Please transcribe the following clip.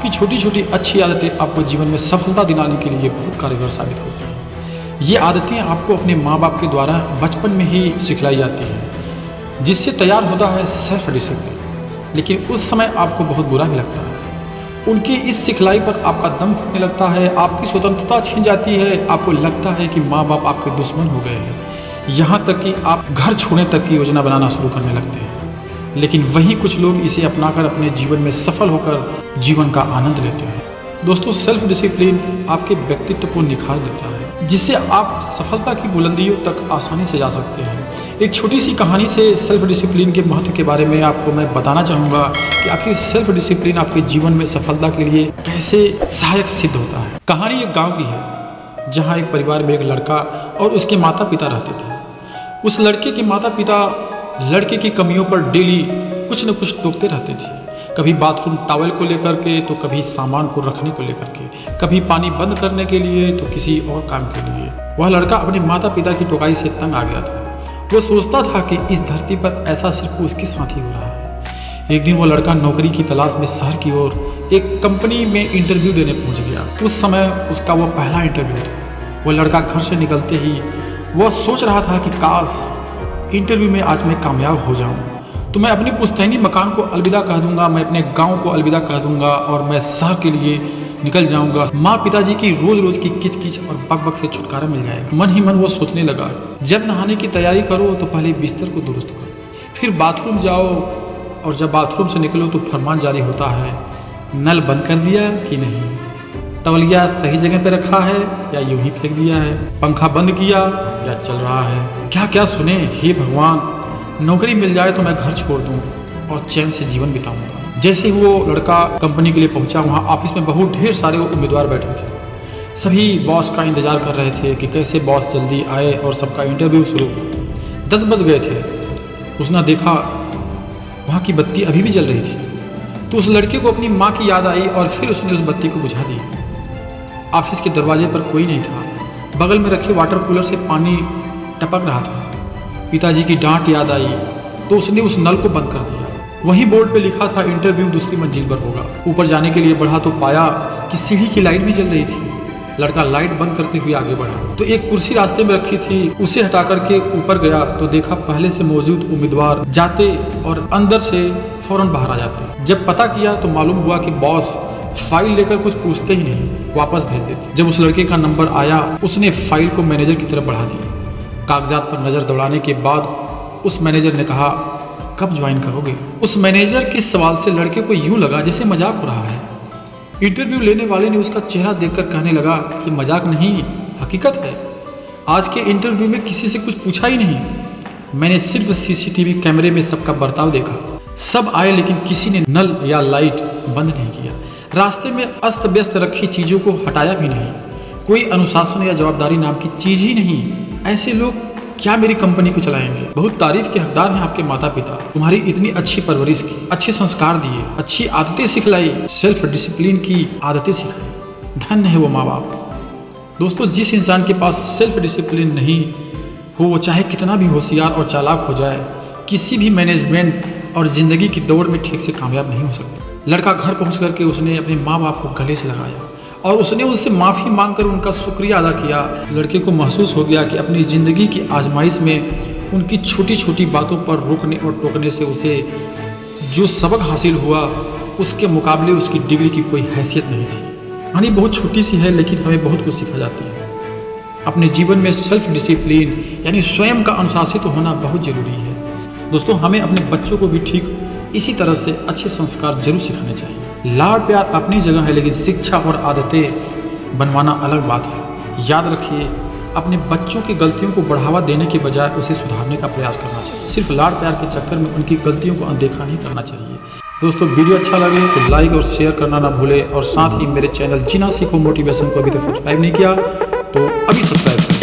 आपकी छोटी छोटी अच्छी आदतें आपको जीवन में सफलता दिलाने के लिए बहुत कारगर साबित होती हैं। ये आदतें आपको अपने माँ बाप के द्वारा बचपन में ही सिखलाई जाती हैं, जिससे तैयार होता है सेल्फ डिसिप्लिन। लेकिन उस समय आपको बहुत बुरा भी लगता है। उनकी इस सिखलाई पर आपका दम घुटने लगता है, आपकी स्वतंत्रता छीन जाती है, आपको लगता है कि माँ बाप आपके दुश्मन हो गए हैं। यहाँ तक कि आप घर छोड़ने तक की योजना बनाना शुरू करने लगते हैं। लेकिन वहीं कुछ लोग इसे अपनाकर अपने जीवन में सफल होकर जीवन का आनंद लेते हैं। दोस्तों, सेल्फ डिसिप्लिन आपके व्यक्तित्व को निखार देता है, जिससे आप सफलता की बुलंदियों तक आसानी से जा सकते हैं। एक छोटी सी कहानी से सेल्फ डिसिप्लिन के महत्व के बारे में आपको मैं बताना चाहूँगा कि आखिर सेल्फ डिसिप्लिन आपके जीवन में सफलता के लिए कैसे सहायक सिद्ध होता है। कहानी एक गाँव की है, जहाँ एक परिवार में एक लड़का और उसके माता पिता रहते थे। उस लड़के के माता पिता लड़के की कमियों पर डेली कुछ न कुछ टोकते रहते थे। कभी बाथरूम टॉवल को लेकर के, तो कभी सामान को रखने को लेकर के, कभी पानी बंद करने के लिए, तो किसी और काम के लिए। वह लड़का अपने माता पिता की टोकाई से तंग आ गया था। वो सोचता था कि इस धरती पर ऐसा सिर्फ उसके साथ ही हो रहा है। एक दिन वो लड़का नौकरी की तलाश में शहर की ओर एक कंपनी में इंटरव्यू देने पहुंच गया। उस समय उसका वो पहला इंटरव्यू था। वो लड़का घर से निकलते ही वह सोच रहा था कि काश इंटरव्यू में आज मैं कामयाब हो जाऊं, तो मैं अपनी पुश्तैनी मकान को अलविदा कह दूंगा, मैं अपने गांव को अलविदा कह दूंगा और मैं शहर के लिए निकल जाऊंगा। माँ पिताजी की रोज रोज की किच किच और बक से छुटकारा मिल जाएगा। मन ही मन वो सोचने लगा, जब नहाने की तैयारी करो तो पहले बिस्तर को दुरुस्त करो, फिर बाथरूम जाओ, और जब बाथरूम से निकलो तो फरमान जारी होता है, नल बंद कर दिया कि नहीं, तौलिया सही जगह पे रखा है या यूं ही फेंक दिया है, पंखा बंद किया या चल रहा है। क्या क्या सुने, हे भगवान, नौकरी मिल जाए तो मैं घर छोड़ दूं और चैन से जीवन बिताऊंगा। जैसे ही वो लड़का कंपनी के लिए पहुंचा, वहाँ ऑफिस में बहुत ढेर सारे उम्मीदवार बैठे थे। सभी बॉस का इंतजार कर रहे थे कि कैसे बॉस जल्दी आए और सबका इंटरव्यू शुरू। 10 बज गए थे। उसने देखा वहाँ की बत्ती अभी भी जल रही थी, तो उस लड़के को अपनी माँ की याद आई और फिर उसने उस बत्ती को बुझा दी। ऑफिस के दरवाजे पर कोई नहीं था। बगल में रखे वाटर कूलर से पानी टपक रहा था। पिताजी की डांट याद आई तो उसने उस नल को बंद कर दिया। वहीं बोर्ड पे लिखा था, इंटरव्यू दूसरी मंजिल पर होगा। ऊपर जाने के लिए बढ़ा तो पाया कि सीढ़ी की लाइट भी जल रही थी। लड़का लाइट बंद करते हुए आगे बढ़ा तो एक कुर्सी रास्ते में रखी थी, उसे हटा करके ऊपर गया तो देखा पहले से मौजूद उम्मीदवार जाते और अंदर से फौरन बाहर आ जाते। जब पता किया तो मालूम हुआ कि बॉस फाइल लेकर कुछ पूछते ही नहीं, वापस भेज देते। जब उस लड़के का नंबर आया, उसने फाइल को मैनेजर की तरफ बढ़ा दी। कागजात पर नजर दौड़ाने के बाद उस मैनेजर ने कहा, कब ज्वाइन करोगे? उस मैनेजर के सवाल से लड़के को यूं लगा जैसे मजाक हो रहा है। इंटरव्यू लेने वाले ने उसका चेहरा देखकर कहने लगा कि मजाक नहीं, हकीकत है। आज के इंटरव्यू में किसी से कुछ पूछा ही नहीं, मैंने सिर्फ सीसीटीवी कैमरे में सबका बर्ताव देखा। सब आए लेकिन किसी ने नल या लाइट बंद नहीं किया। रास्ते में अस्त व्यस्त रखी चीजों को हटाया भी नहीं। कोई अनुशासन या जवाबदारी नाम की चीज ही नहीं। ऐसे लोग क्या मेरी कंपनी को चलाएंगे? बहुत तारीफ के हकदार हैं आपके माता पिता, तुम्हारी इतनी अच्छी परवरिश की, अच्छे संस्कार दिए, अच्छी आदतें सिखलाई, सेल्फ डिसिप्लिन की आदतें सिखाई। धन्य है वो माँ बाप। दोस्तों, जिस इंसान के पास सेल्फ डिसिप्लिन नहीं हो, वो चाहे कितना भी होशियार और चालाक हो जाए, किसी भी मैनेजमेंट और जिंदगी की दौड़ में ठीक से कामयाब नहीं हो सकता। लड़का घर पहुंच करके उसने अपने माँ बाप को गले से लगाया और उसने उनसे माफ़ी मांगकर उनका शुक्रिया अदा किया। लड़के को महसूस हो गया कि अपनी ज़िंदगी की आजमाइश में उनकी छोटी छोटी बातों पर रोकने और टोकने से उसे जो सबक हासिल हुआ, उसके मुकाबले उसकी डिग्री की कोई हैसियत नहीं थी। कहानी बहुत छोटी सी है लेकिन हमें बहुत कुछ सिखा जाती है। अपने जीवन में सेल्फ डिसिप्लिन यानी स्वयं का अनुशासित होना बहुत ज़रूरी है। दोस्तों, हमें अपने बच्चों को भी ठीक इसी तरह से अच्छे संस्कार जरूर सिखाने चाहिए। लाड़ प्यार अपनी जगह है, लेकिन शिक्षा और आदतें बनवाना अलग बात है। याद रखिए, अपने बच्चों की गलतियों को बढ़ावा देने के बजाय उसे सुधारने का प्रयास करना चाहिए। सिर्फ लाड़ प्यार के चक्कर में उनकी गलतियों को अनदेखा नहीं करना चाहिए। दोस्तों, वीडियो अच्छा लगे तो लाइक और शेयर करना ना भूलें और साथ ही मेरे चैनल जीना सीखो मोटिवेशन को अभी तक सब्सक्राइब नहीं किया तो अभी सब्सक्राइब करें।